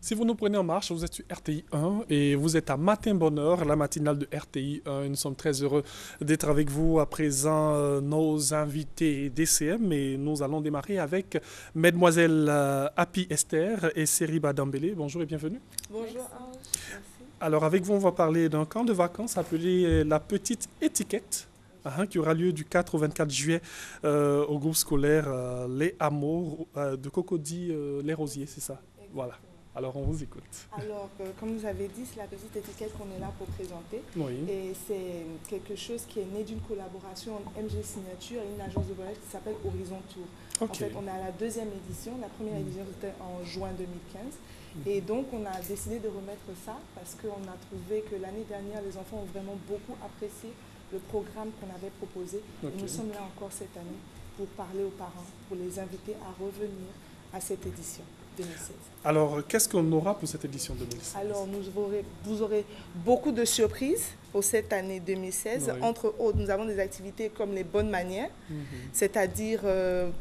Si vous nous prenez en marche, vous êtes sur RTI 1 et vous êtes à Matin Bonheur, la matinale de RTI 1. Nous sommes très heureux d'être avec vous. À présent, nos invités DCM et nous allons démarrer avec Mademoiselle Happy Esther et Seriba Dambélé. Bonjour et bienvenue. Bonjour Ange, merci. Alors avec vous, on va parler d'un camp de vacances appelé La Petite Étiquette. Qui aura lieu du 4 au 24 juillet au groupe scolaire Les Amours de Cocody Les Rosiers, c'est ça? Voilà. Alors, on vous écoute. Alors, comme vous avez dit, c'est la petite étiquette qu'on est là pour présenter. Oui. Et c'est quelque chose qui est né d'une collaboration entre MG Signature et une agence de voyage qui s'appelle Horizon Tour. Okay. En fait, on est à la deuxième édition. La première édition, c'était en juin 2015. Et donc, on a décidé de remettre ça parce qu'on a trouvé que l'année dernière, les enfants ont vraiment beaucoup apprécié le programme qu'on avait proposé. Okay. Et nous sommes là encore cette année pour parler aux parents, pour les inviter à revenir à cette édition 2016. Alors, qu'est-ce qu'on aura pour cette édition 2016? Alors, vous aurez beaucoup de surprises pour cette année 2016. Oui. Entre autres, nous avons des activités comme les bonnes manières, c'est-à-dire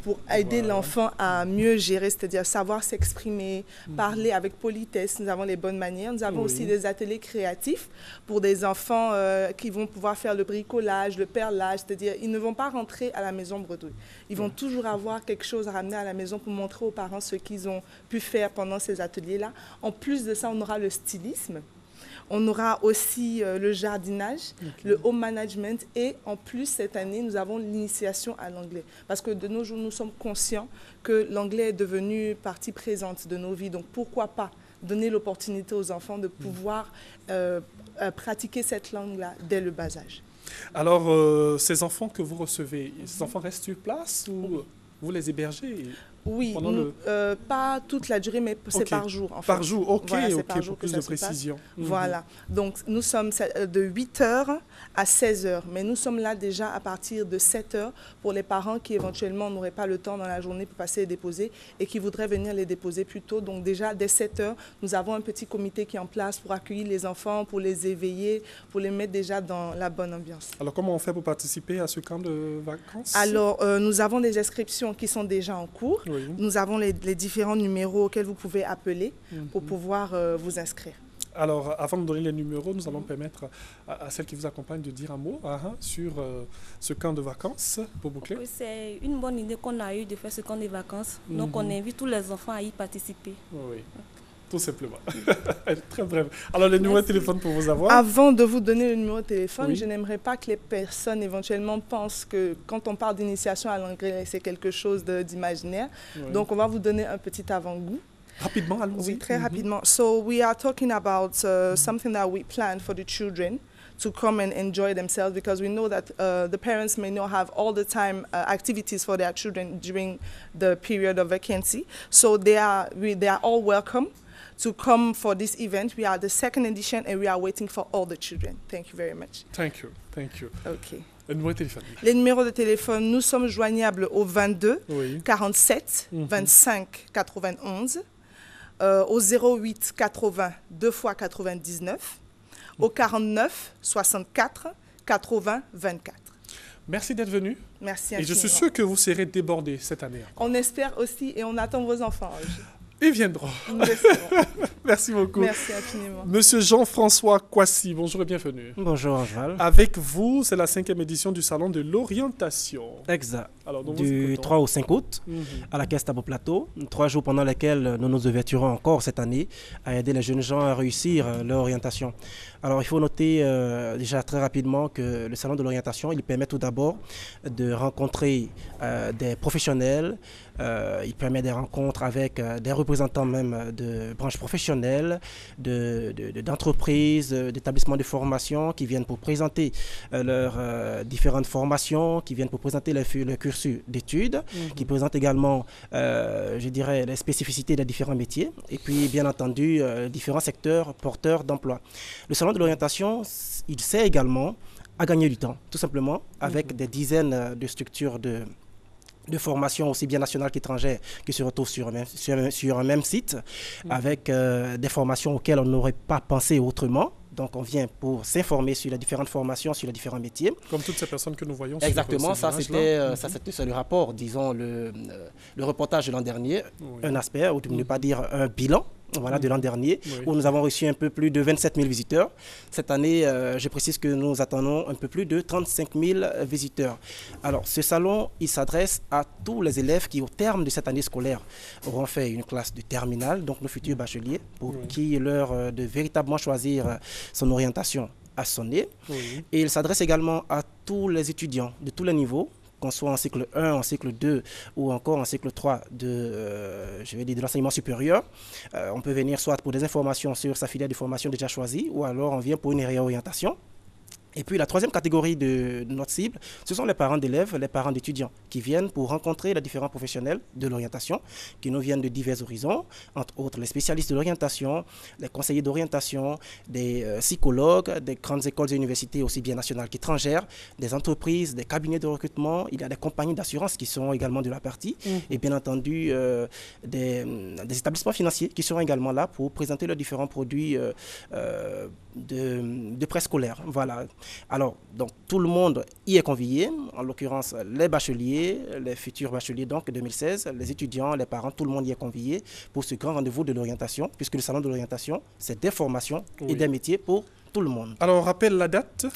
pour aider l'enfant à mieux gérer, c'est-à-dire savoir s'exprimer, parler avec politesse. Nous avons les bonnes manières. Nous avons aussi des ateliers créatifs pour des enfants qui vont pouvoir faire le bricolage, le perlage, c'est-à-dire ils ne vont pas rentrer à la maison bredouille. Ils vont toujours avoir quelque chose à ramener à la maison pour montrer aux parents ce qu'ils ont pu faire pendant ces ateliers-là. En plus de ça, on aura le stylisme. On aura aussi le jardinage, le home management et en plus cette année, nous avons l'initiation à l'anglais. Parce que de nos jours, nous sommes conscients que l'anglais est devenu partie présente de nos vies. Donc pourquoi pas donner l'opportunité aux enfants de pouvoir pratiquer cette langue-là dès le bas âge. Alors, ces enfants que vous recevez, ces enfants restent sur place ou vous les hébergez? Oui, pas toute la durée, mais c'est par jour. En fait. Par jour, ok, voilà, ok, par jour pour plus de précision. Voilà, donc nous sommes de 8h à 16h, mais nous sommes là déjà à partir de 7h pour les parents qui éventuellement n'auraient pas le temps dans la journée pour passer et déposer et qui voudraient venir les déposer plus tôt. Donc déjà, dès 7h, nous avons un petit comité qui est en place pour accueillir les enfants, pour les éveiller, pour les mettre déjà dans la bonne ambiance. Alors, comment on fait pour participer à ce camp de vacances? Alors, nous avons des inscriptions qui sont déjà en cours. Oui. Nous avons les différents numéros auxquels vous pouvez appeler pour pouvoir vous inscrire. Alors, avant de donner les numéros, nous allons permettre à celles qui vous accompagnent de dire un mot sur ce camp de vacances pour boucler. Oui, c'est une bonne idée qu'on a eue de faire ce camp de vacances. Donc, on invite tous les enfants à y participer. Oui. Tout simplement. Très bref. Alors, le numéro de téléphone pour vous avoir. Avant de vous donner le numéro de téléphone, je n'aimerais pas que les personnes éventuellement pensent que quand on parle d'initiation à l'anglais, c'est quelque chose d'imaginaire. Donc, on va vous donner un petit avant-goût. Rapidement, allons-y. Oui, très rapidement. So, we are talking about something that we planned for the children to come and enjoy themselves because we know that the parents may not have all the time activities for their children during the period of vacancy. So, they are all welcome to come for this event. We are the second edition and we are waiting for all the children. Thank you very much. Thank you. Thank you. Okay. Le numéro de téléphone. Les numéros de téléphone, nous sommes joignables au 22 47 25 91, au 08 80 2 fois 99, au 49 64 80 24. Merci d'être venu. Merci infiniment. Et je suis sûr que vous serez débordés cette année. On espère aussi et on attend vos enfants. Ils viendront. Merci beaucoup. Merci infiniment. Monsieur Jean-François Kwasi, bonjour et bienvenue. Bonjour Angeval. Avec vous, c'est la 5e édition du Salon de l'orientation. Exact. Alors, du 3 au 5 août à la Caisse Tabo Plateau. 3 jours pendant lesquels nous nous ouverturons encore cette année à aider les jeunes gens à réussir leur orientation. Alors il faut noter déjà très rapidement que le Salon de l'orientation, il permet tout d'abord de rencontrer des professionnels. Il permet des rencontres avec des représentants même de branches professionnelles, d'entreprises, d'établissements de formation qui viennent pour présenter leurs différentes formations, qui viennent pour présenter le cursus d'études, qui présentent également, je dirais, les spécificités des différents métiers et puis bien entendu différents secteurs porteurs d'emploi. Le Salon de l'orientation, il sert également à gagner du temps, tout simplement, avec des dizaines de structures de formation aussi bien nationales qu'étrangères qui se retrouvent sur un même site avec des formations auxquelles on n'aurait pas pensé autrement. Donc, on vient pour s'informer sur les différentes formations, sur les différents métiers. Comme toutes ces personnes que nous voyons. Exactement, ça c'était le rapport, disons, le reportage de l'an dernier, un aspect, ou de ne pas dire un bilan voilà, de l'an dernier, où nous avons reçu un peu plus de 27 000 visiteurs. Cette année, je précise que nous attendons un peu plus de 35 000 visiteurs. Alors, ce salon, il s'adresse à tous les élèves qui, au terme de cette année scolaire, auront fait une classe de terminale, donc nos futurs bacheliers, pour qui est l'heure de véritablement choisir son orientation à son nez. Et il s'adresse également à tous les étudiants de tous les niveaux, qu'on soit en cycle 1, en cycle 2 ou encore en cycle 3 de l'enseignement supérieur. On peut venir soit pour des informations sur sa filière de formation déjà choisie ou alors on vient pour une réorientation. Et puis la troisième catégorie de notre cible, ce sont les parents d'élèves, les parents d'étudiants qui viennent pour rencontrer les différents professionnels de l'orientation qui nous viennent de divers horizons, entre autres les spécialistes de l'orientation, les conseillers d'orientation, des psychologues, des grandes écoles et universités aussi bien nationales qu'étrangères, des entreprises, des cabinets de recrutement, il y a des compagnies d'assurance qui seront également de la partie et bien entendu des établissements financiers qui seront également là pour présenter leurs différents produits de préscolaire. Voilà. Alors, donc, tout le monde y est convié, en l'occurrence les bacheliers, les futurs bacheliers donc 2016, les étudiants, les parents, tout le monde y est convié pour ce grand rendez-vous de l'orientation, puisque le salon de l'orientation, c'est des formations et des métiers pour tout le monde. Alors, on rappelle la date.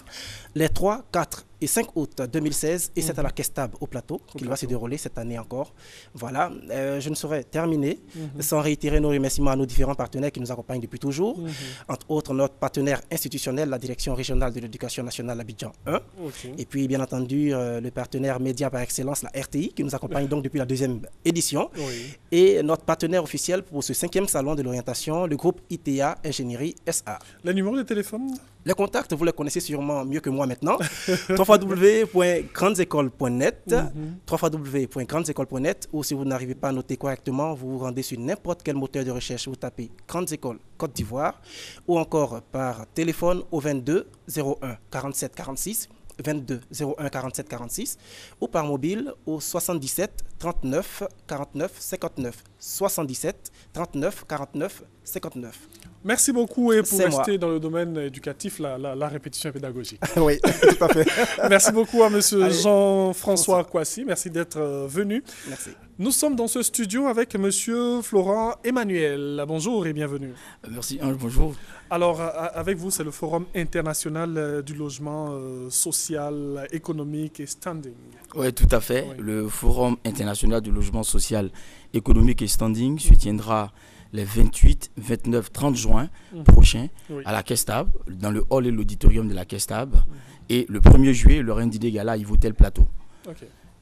Les 3, 4 et 5 août 2016, et c'est à la Kestab au plateau qu'il va se dérouler cette année encore. Voilà, je ne saurais terminer sans réitérer nos remerciements à nos différents partenaires qui nous accompagnent depuis toujours. Entre autres, notre partenaire institutionnel, la Direction régionale de l'éducation nationale Abidjan 1. Et puis, bien entendu, le partenaire média par excellence, la RTI, qui nous accompagne donc depuis la 2e édition. Et notre partenaire officiel pour ce 5e salon de l'orientation, le groupe ITA Ingénierie SA. Le numéro de téléphone? Les contacts, vous les connaissez sûrement mieux que moi maintenant. www.grandesécoles.net, www.grandesécoles.net, ou si vous n'arrivez pas à noter correctement, vous vous rendez sur n'importe quel moteur de recherche, vous tapez Grandes Écoles Côte d'Ivoire, ou encore par téléphone au 22 01 47 46, 22 01 47 46, ou par mobile au 77 39 49 59, 77 39 49 59. Merci beaucoup et pour rester dans le domaine éducatif, la répétition est pédagogique. Oui, tout à fait. Merci beaucoup à M. Jean-François Kouassi. Merci d'être venu. Merci. Nous sommes dans ce studio avec M. Florent Emmanuel. Bonjour et bienvenue. Merci, bonjour. Alors, avec vous, c'est le Forum international du logement social, économique et standing. Oui, tout à fait. Oui. Le Forum international du logement social, économique et standing se tiendra les 28, 29, 30 juin prochains à la Kestab, dans le hall et l'auditorium de la Kestab. Et le 1er juillet, le Rendi Gala à Yvotel Plateau.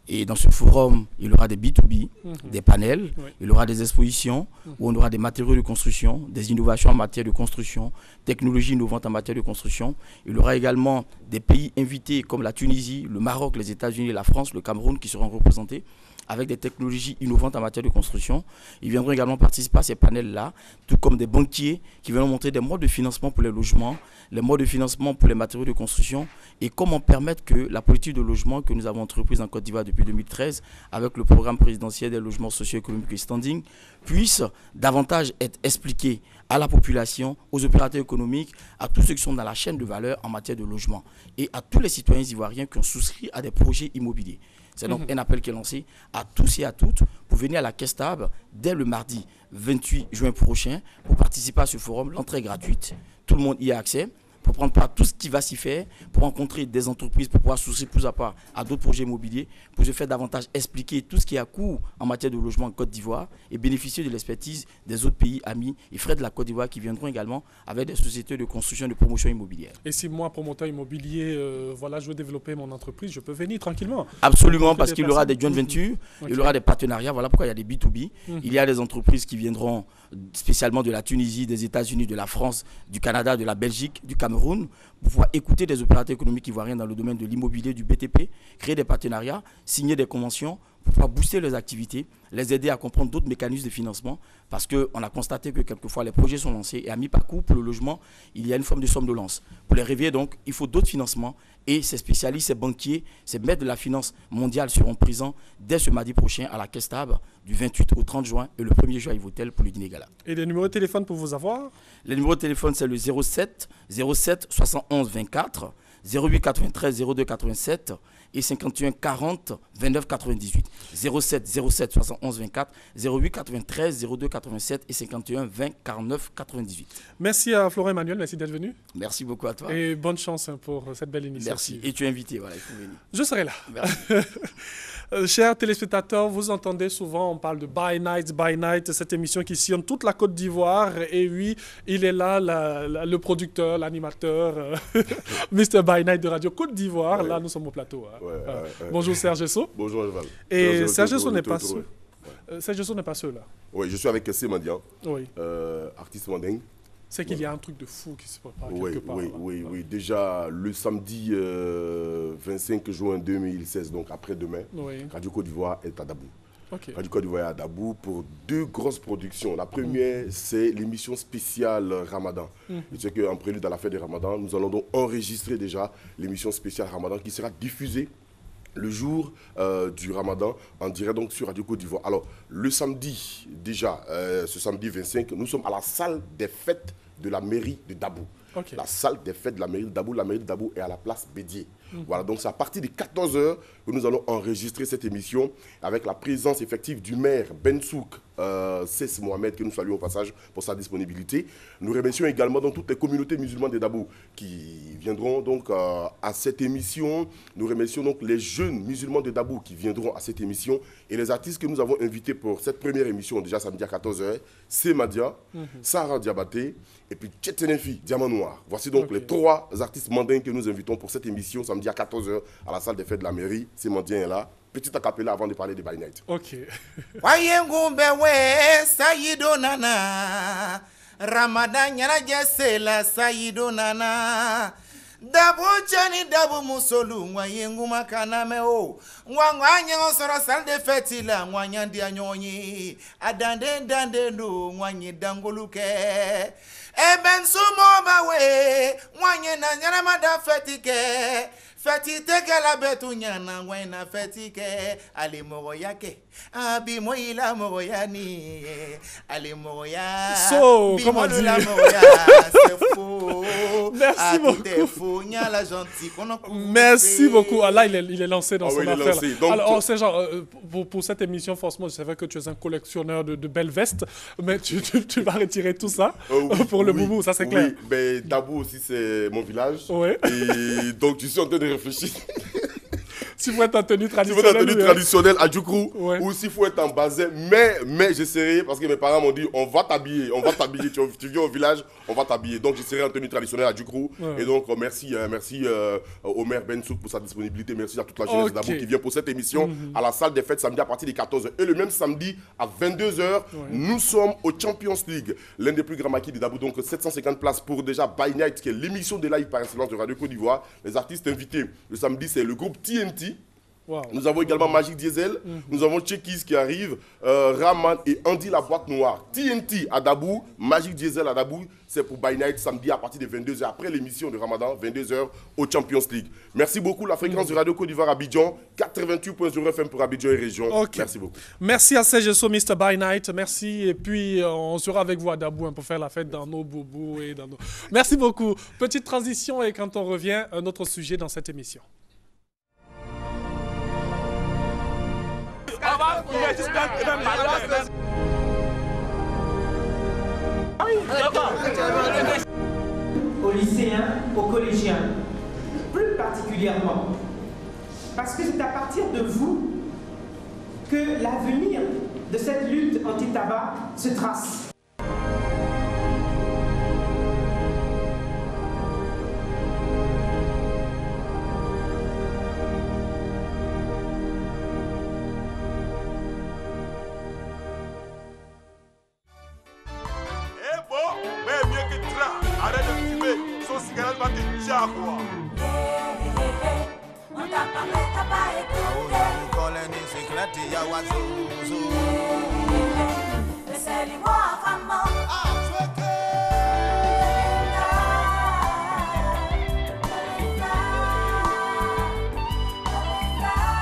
Et dans ce forum, il y aura des B2B, des panels, il y aura des expositions où on aura des matériaux de construction, des innovations en matière de construction, technologies innovantes en matière de construction. Il y aura également des pays invités comme la Tunisie, le Maroc, les États-Unis, la France, le Cameroun qui seront représentés avec des technologies innovantes en matière de construction. Ils viendront également participer à ces panels-là, tout comme des banquiers qui viendront montrer des modes de financement pour les logements, les modes de financement pour les matériaux de construction et comment permettre que la politique de logement que nous avons entreprise en Côte d'Ivoire depuis 2013 avec le programme présidentiel des logements socio-économiques et standing puisse davantage être expliquée à la population, aux opérateurs économiques, à tous ceux qui sont dans la chaîne de valeur en matière de logement et à tous les citoyens ivoiriens qui ont souscrit à des projets immobiliers. C'est donc un appel qui est lancé à tous et à toutes pour venir à la Kestab dès le mardi 28 juin prochain pour participer à ce forum. L'entrée est gratuite, tout le monde y a accès pour prendre part à tout ce qui va s'y faire, pour rencontrer des entreprises, pour pouvoir souscrire plus à part à d'autres projets immobiliers, pour se faire davantage expliquer tout ce qui est à court en matière de logement en Côte d'Ivoire et bénéficier de l'expertise des autres pays amis et frères de la Côte d'Ivoire qui viendront également avec des sociétés de construction et de promotion immobilière. Et si moi, promoteur immobilier, je veux développer mon entreprise, je peux venir tranquillement? Absolument, parce qu'il y aura des joint ventures, il y aura des partenariats, voilà pourquoi il y a des B2B. Il y a des entreprises qui viendront spécialement de la Tunisie, des États-Unis, de la France, du Canada, de la Belgique, du Cameroun, pour pouvoir écouter des opérateurs économiques ivoiriens dans le domaine de l'immobilier, du BTP, créer des partenariats, signer des conventions pour pouvoir booster leurs activités, les aider à comprendre d'autres mécanismes de financement parce qu'on a constaté que quelquefois les projets sont lancés et à mi-parcours pour le logement, il y a une forme de somme de lance. Pour les réveiller donc, il faut d'autres financements et ces spécialistes, ces banquiers, ces maîtres de la finance mondiale seront présents dès ce mardi prochain à la Kestab du 28 au 30 juin et le 1er juin à Yvotel pour le dîner gala. Et les numéros de téléphone pour vous avoir? Le numéro de téléphone c'est le 07 71 24 08 93 02 87 et 51 40 29 98. 07 07 71 24 08 93 02 87 et 51 20 49 98. Merci à Florent Emmanuel, merci d'être venu. Merci beaucoup à toi. Et bonne chance pour cette belle initiative. Merci. Et tu es invité, voilà, il faut venir. Je serai là. Merci. Chers téléspectateurs, vous entendez souvent, on parle de By Night, cette émission qui sillonne toute la Côte d'Ivoire. Et oui, il est là, le producteur, l'animateur, Mr. By Night de Radio Côte d'Ivoire. Ouais. Là, nous sommes au plateau. Hein. Ouais. Bonjour Serge Esso. Bonjour Eval. Et Serge Esso n'est pas seul. Serge Esso n'est pas seul là. Oui, je suis avec Kessé Mandian, artiste mandingue. C'est qu'il y a un truc de fou qui se prépare quelque part. Oui. Déjà, le samedi 25 juin 2016, donc après-demain, Radio Côte d'Ivoire est à Dabou. Radio Côte d'Ivoire est à Dabou pour 2 grosses productions. La première, c'est l'émission spéciale Ramadan. Je sais qu'en prélude à la fête de Ramadan, nous allons donc enregistrer déjà l'émission spéciale Ramadan qui sera diffusée le jour du Ramadan en direct donc sur Radio Côte d'Ivoire. Alors, le samedi, déjà, ce samedi 25, nous sommes à la salle des fêtes de la mairie de Dabou. La salle des fêtes de la mairie de Dabou. La mairie de Dabou est à la place Bédier. Voilà, donc c'est à partir de 14h que nous allons enregistrer cette émission avec la présence effective du maire Bensouk Cess Mohamed, que nous saluons au passage pour sa disponibilité. Nous remercions également donc toutes les communautés musulmanes de Dabou qui viendront donc à cette émission. Nous remercions donc les jeunes musulmans de Dabou qui viendront à cette émission et les artistes que nous avons invités pour cette première émission, déjà samedi à 14h, c'est Madia, Sarah Diabaté et puis Tchétchenefi, Diamant Noir. Voici donc les 3 artistes mandingues que nous invitons pour cette émission samedi à 14h à la salle des fêtes de la mairie. C'est Mandien est là. Petit acapella avant de parler de By Night. Ok. Ramadan yana jesela sayido nana. Dabu chani dabu musolu ngwayengu makana meo. Ngwanye osoro salle de fête la ngwanya ndi anyonyi. Adande dande no ngwanye dangoluke. Eben sumo bawe ngwanye na nyana mada fetike. Fetite la betu nyana ngwena fetike. Ali moroyake. Abi moila moroyani. Ali moroya. So, comment dire? C'est faux. Merci beaucoup. Merci beaucoup. Ah, là, il est lancé dans son affaire. Donc, alors, c'est genre, pour cette émission, forcément, je savais que tu es un collectionneur de belles vestes, mais tu vas retirer tout ça pour le boubou, ça c'est clair. Oui, mais Dabou aussi, c'est mon village. Oui. Et donc, je suis en train de réfléchir. S'il faut être en tenue traditionnelle, à Djoukru, ou s'il faut être en bazin, mais j'essaierai, parce que mes parents m'ont dit, on va t'habiller, tu viens au village, on va t'habiller. Donc je serai en tenue traditionnelle à Djoukru. Et donc merci au maire Bensouk pour sa disponibilité, merci à toute la jeunesse d'Abou qui vient pour cette émission à la salle des fêtes samedi à partir de 14h. Et le même samedi à 22h, nous sommes au Champions League, l'un des plus grands maquis de Dabou, donc 750 places pour déjà By Night, qui est l'émission de live par excellence de Radio Côte d'Ivoire. Les artistes invités le samedi, c'est le groupe TNT. Wow. Nous avons également Magic Diesel, nous avons Chekis qui arrive, Raman et Andy la boîte noire. TNT à Dabou, Magic Diesel à Dabou, c'est pour By Night samedi à partir de 22h après l'émission de Ramadan, 22h au Champions League. Merci beaucoup, la fréquence de Radio Côte d'Ivoire Abidjan, 88.0 FM pour Abidjan et région. Merci beaucoup. Merci à Serge Esso, Mr. By Night, merci. Et puis on sera avec vous à Dabou pour faire la fête dans nos boubous et dans nos... Merci beaucoup. Petite transition et quand on revient, un autre sujet dans cette émission. Aux lycéens, aux collégiens, plus particulièrement, parce que c'est à partir de vous que l'avenir de cette lutte anti-tabac se trace. On t'a parlé, t'as pas écouté. C'est les mois vraiment.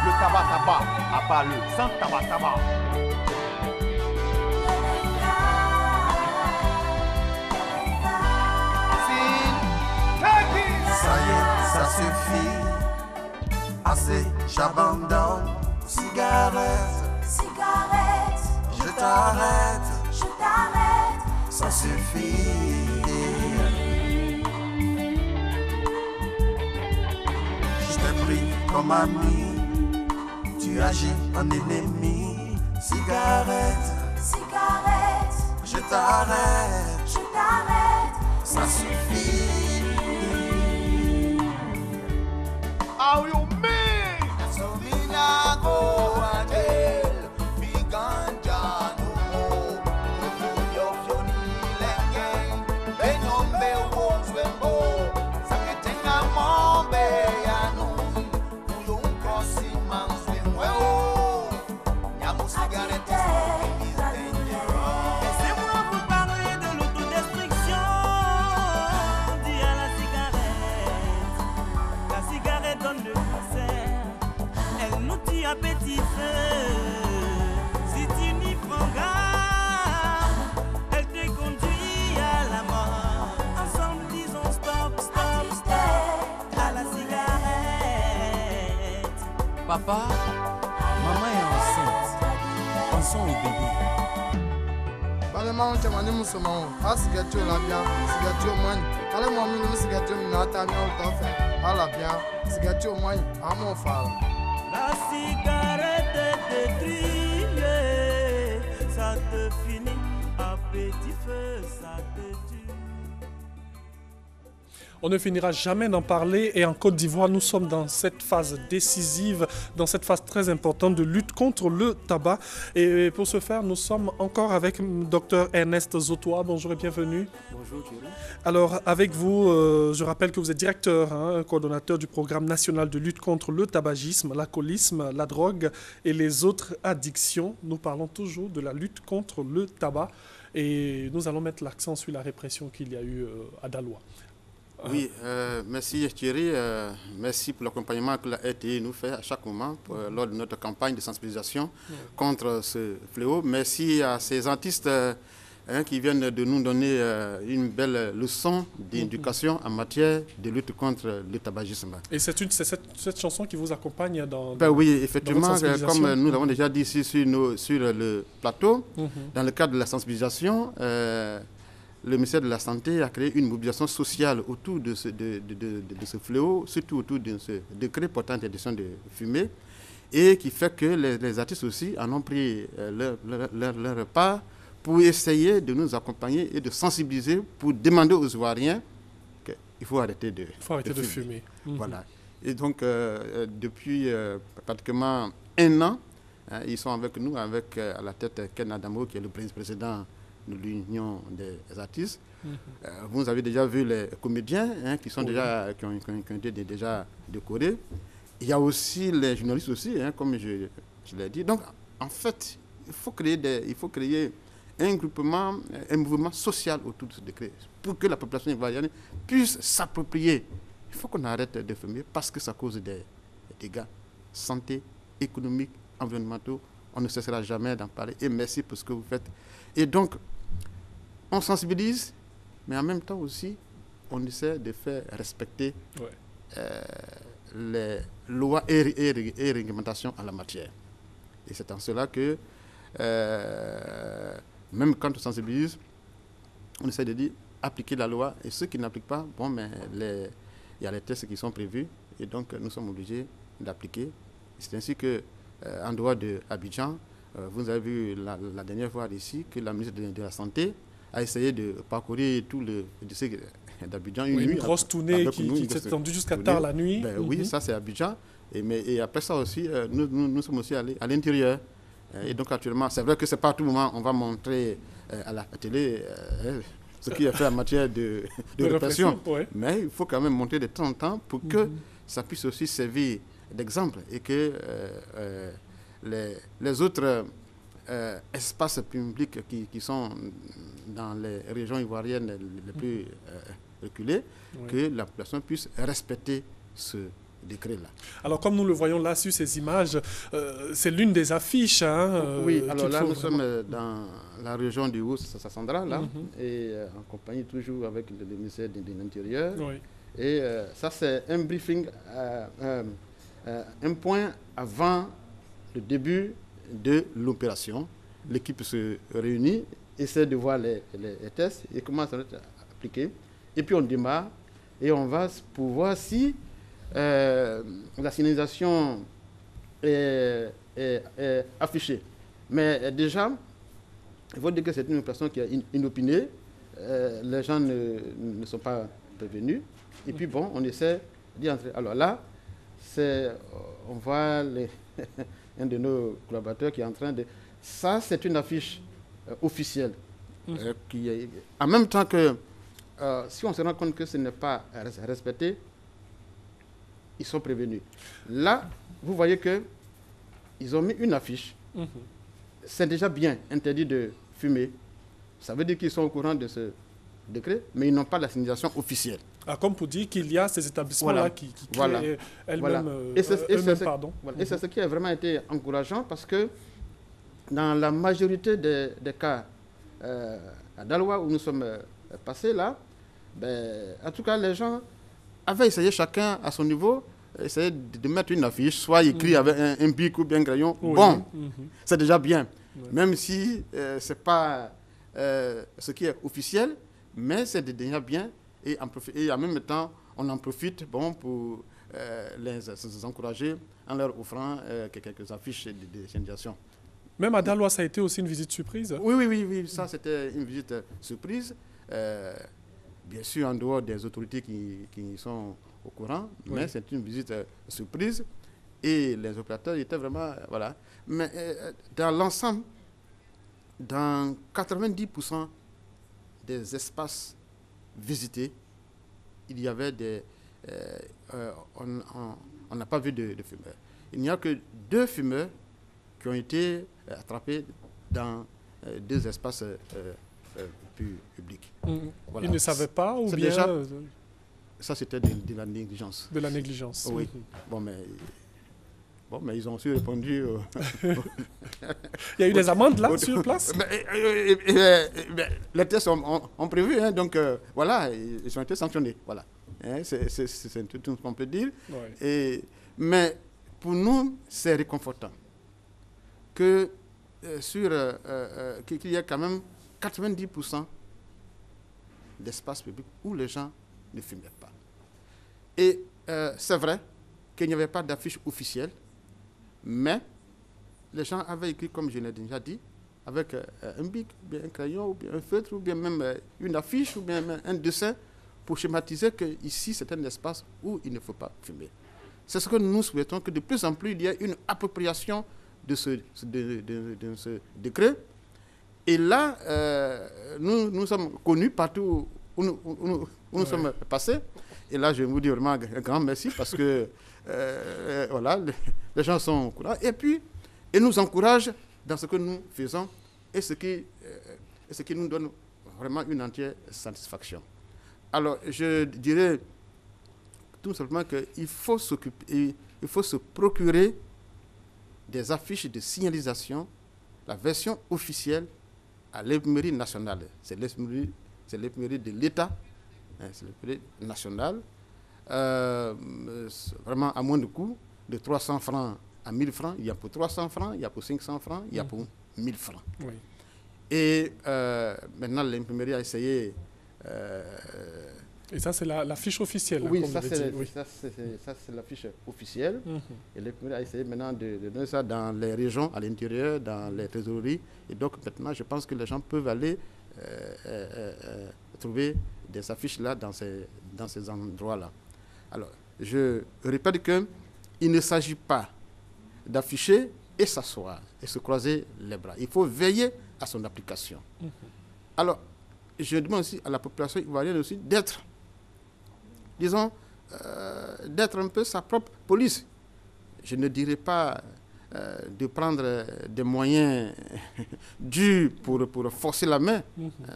Le tabac, à part le sans tabac. Ça y est, ça suffit. Assez, j'abandonne. Cigarette, cigarette, je t'arrête, ça suffit. Je t'ai pris comme ami, tu agis en ennemi. Cigarette, je t'arrête, ça suffit. How you mean? Laissez-moi vous parler de l'autodestruction due à la cigarette. La cigarette donne le cancer, elle nous tue à petit feu. Si tu n'y prends garde, elle te conduit à la mort. Ensemble disons stop, stop, stop à la cigarette. Papa, maman est enceinte. Pensons au bébé. Maman, tu m'as dit, monsieur, maman, ah, cigarette, la bien, cigarette, moi, allez, moi, nous, cigarette, nous, attends, on fait, ah, la bien, cigarette, moi, ah, mon frère. La cigarette détruit, ça te finit à petit feu, ça te tue. On ne finira jamais d'en parler et en Côte d'Ivoire, nous sommes dans cette phase décisive, dans cette phase très importante de lutte contre le tabac. Et pour ce faire, nous sommes encore avec Dr Ernest Zotoa. Bonjour et bienvenue. Bonjour Thierry. Alors avec vous, je rappelle que vous êtes directeur, coordonnateur du programme national de lutte contre le tabagisme, l'alcoolisme, la drogue et les autres addictions. Nous parlons toujours de la lutte contre le tabac et nous allons mettre l'accent sur la répression qu'il y a eu à Daloa. Oui, merci Thierry, merci pour l'accompagnement que la RTI nous fait à chaque moment lors de notre campagne de sensibilisation contre ce fléau. Merci à ces artistes qui viennent de nous donner une belle leçon d'éducation en matière de lutte contre le tabagisme. Et c'est cette chanson qui vous accompagne dans oui, effectivement, comme nous l'avons déjà dit ici sur le plateau, dans le cadre de la sensibilisation, le ministère de la Santé a créé une mobilisation sociale autour de ce fléau, surtout autour de ce décret portant interdiction de fumer, et qui fait que les artistes aussi en ont pris leur part pour essayer de nous accompagner et de sensibiliser, pour demander aux Ivoiriens qu'il faut arrêter de fumer. Voilà. Et donc, depuis pratiquement un an, ils sont avec nous, avec à la tête Ken Adamo, qui est le président de l'Union des artistes. Vous avez déjà vu les comédiens qui sont déjà qui ont été déjà décorés. Il y a aussi les journalistes aussi, comme je l'ai dit. Donc, en fait, il faut créer un groupement, un mouvement social autour de ce décret pour que la population ivoirienne puisse s'approprier. Il faut qu'on arrête de fumer parce que ça cause des dégâts santé, économiques, environnementaux. On ne cessera jamais d'en parler. Et merci pour ce que vous faites. Et donc, on sensibilise, mais en même temps aussi, on essaie de faire respecter les lois et réglementations en la matière. Et c'est en cela que, même quand on sensibilise, on essaie de dire appliquer la loi. Et ceux qui n'appliquent pas, il y a les tests qui sont prévus. Et donc, nous sommes obligés d'appliquer. C'est ainsi que, en dehors de Abidjan, vous avez vu la dernière fois ici que la ministre de la Santé a essayé de parcourir tout le district d'Abidjan. Une grosse tournée qui s'est étendue jusqu'à tard la nuit. Oui, ça c'est Abidjan. Et après ça aussi, nous sommes aussi allés à l'intérieur. Et donc actuellement, c'est vrai que c'est pas à tout moment on va montrer à la télé ce qui est fait en matière de répression. Mais il faut quand même montrer de temps en temps pour que ça puisse aussi servir d'exemple et que les autres espaces publics qui sont dans les régions ivoiriennes les plus reculées, que la population puisse respecter ce décret-là. Alors, comme nous le voyons là sur ces images, c'est l'une des affiches. Oui, alors là, nous sommes dans la région du Haut-Sassandra, là, et en compagnie toujours avec le ministère de l'Intérieur. Et ça, c'est un briefing un point avant le début de l'opération. L'équipe se réunit, essaie de voir les tests et comment ça va être appliqué. Et puis on démarre et on va pour voir si la signalisation est affichée. Mais déjà, il faut dire que c'est une opération qui est inopinée. Les gens ne sont pas prévenus. Et puis bon, on essaie d'y entrer. Alors là, on voit un de nos collaborateurs qui est en train de... Ça, c'est une affiche officielle. Qui est, en même temps que, si on se rend compte que ce n'est pas respecté, ils sont prévenus. Là, vous voyez qu'ils ont mis une affiche. C'est déjà bien, interdit de fumer. Ça veut dire qu'ils sont au courant de ce décret, mais ils n'ont pas la signalisation officielle. Ah, comme pour dire qu'il y a ces établissements-là qui créent eux-mêmes, Et c'est ce qui a vraiment été encourageant parce que dans la majorité des cas à Daloa où nous sommes passés là, en tout cas les gens avaient essayé chacun à son niveau, essayer de mettre une affiche, soit écrit avec un bic ou bien un crayon. Oui. Bon, c'est déjà bien, même si ce n'est pas ce qui est officiel, mais c'est déjà bien. Et en même temps, on en profite pour les encourager en leur offrant quelques affiches de signalisation. Même à Daloa, ça a été aussi une visite surprise? Oui, ça c'était une visite surprise. Bien sûr, en dehors des autorités qui sont au courant, mais c'est une visite surprise. Et les opérateurs étaient vraiment... voilà. Mais dans l'ensemble, dans 90% des espaces visités, il y avait des... on n'a pas vu de fumeurs. Il n'y a que 2 fumeurs qui ont été attrapés dans 2 espaces publics. Voilà. Ils ne savaient pas ou bien... Déjà, ça, c'était de la négligence. De la négligence. Oui. Bon, mais ils ont aussi répondu... Il y a eu des amendes là, sur place? Les tests ont prévu, hein, donc voilà, ils ont été sanctionnés. Voilà. Hein, c'est tout ce qu'on peut dire. Ouais. Mais pour nous, c'est réconfortant que qu'il y ait quand même 90% d'espaces publics où les gens ne fumaient pas. Et c'est vrai qu'il n'y avait pas d'affiche officielle, mais les gens avaient écrit, comme je l'ai déjà dit, avec un bic, ou bien un crayon, ou bien un feutre, ou bien même une affiche, ou bien même un dessin, pour schématiser qu'ici, c'est un espace où il ne faut pas fumer. C'est ce que nous souhaitons, que de plus en plus, il y ait une appropriation de ce décret. Et là, nous sommes connus partout où nous sommes passés. Et là, je vous dis vraiment un grand merci parce que voilà, les gens sont au courant. Et puis, ils nous encouragent dans ce que nous faisons et ce qui nous donne vraiment une entière satisfaction. Alors, je dirais tout simplement qu'il faut s'occuper, il faut se procurer des affiches de signalisation, la version officielle à l'imprimerie nationale. C'est l'imprimerie de l'État, hein, c'est l'imprimerie nationale, vraiment à moins de coût, de 300 francs à 1000 francs. Il y a pour 300 francs, il y a pour 500 francs, il y a pour 1000 francs. Oui. Et maintenant, l'imprimerie a essayé... Et ça, c'est la fiche officielle. Oui, ça, c'est la fiche officielle. Et l'imprimerie a essayé maintenant de donner ça dans les régions, à l'intérieur, dans les trésoreries. Et donc, maintenant, je pense que les gens peuvent aller trouver des affiches là dans ces endroits-là. Alors, je répète qu'il ne s'agit pas d'afficher et s'asseoir et se croiser les bras. Il faut veiller à son application. Alors, je demande aussi à la population ivoirienne aussi d'être, disons, d'être un peu sa propre police. Je ne dirais pas de prendre des moyens durs pour forcer la main,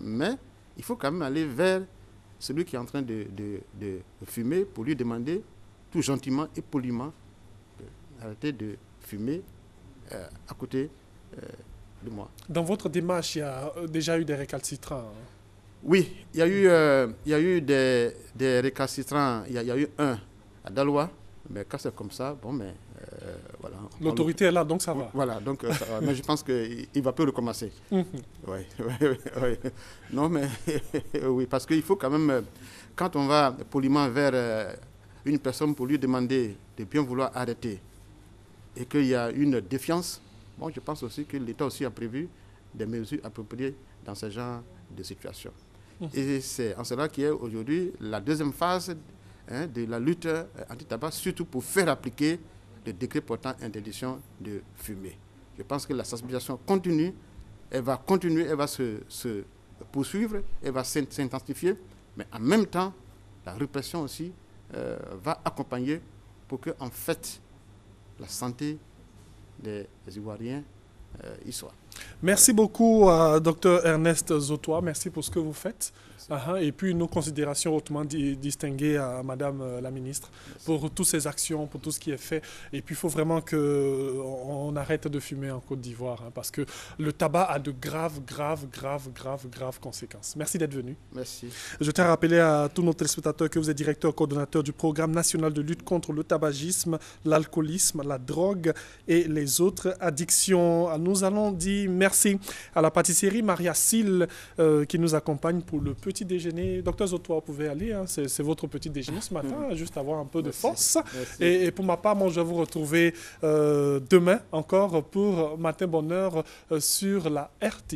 mais il faut quand même aller vers celui qui est en train de fumer pour lui demander tout gentiment et poliment d'arrêter de fumer à côté de moi. Dans votre démarche, il y a déjà eu des récalcitrants? Oui, il y a eu des récalcitrants. Il y a eu un à Daloa, Mais quand c'est comme ça, bon, mais voilà. L'autorité est là, donc ça va. Voilà, donc ça va. Mais je pense qu'il va peu recommencer. Oui. Non, mais oui, parce qu'il faut quand même, quand on va poliment vers une personne pour lui demander de bien vouloir arrêter et qu'il y a une défiance, bon, je pense aussi que l'État aussi a prévu des mesures appropriées dans ce genre de situation. Et c'est en cela qu'il y a aujourd'hui la deuxième phase de la lutte anti-tabac, surtout pour faire appliquer le décret portant interdiction de fumer. Je pense que la sensibilisation continue, elle va continuer, elle va se poursuivre, elle va s'intensifier, mais en même temps, la répression aussi va accompagner pour que, en fait, la santé des Ivoiriens y soit. Merci beaucoup, Dr Ernest Zotois. Merci pour ce que vous faites. Et puis, nos considérations hautement distinguées à Madame la ministre pour toutes ces actions, pour tout ce qui est fait. Et puis, il faut vraiment qu'on arrête de fumer en Côte d'Ivoire, parce que le tabac a de graves conséquences. Merci d'être venu. Merci. Je tiens à rappeler à tous nos téléspectateurs que vous êtes directeur coordonnateur du programme national de lutte contre le tabagisme, l'alcoolisme, la drogue et les autres addictions. Nous allons dire merci à la pâtisserie Maria Sil qui nous accompagne pour le petit déjeuner. Docteur Zotois, vous pouvez aller, c'est votre petit déjeuner ce matin, juste avoir un peu de force. Et pour ma part, moi, je vais vous retrouver demain encore pour Matin Bonheur sur la RTI.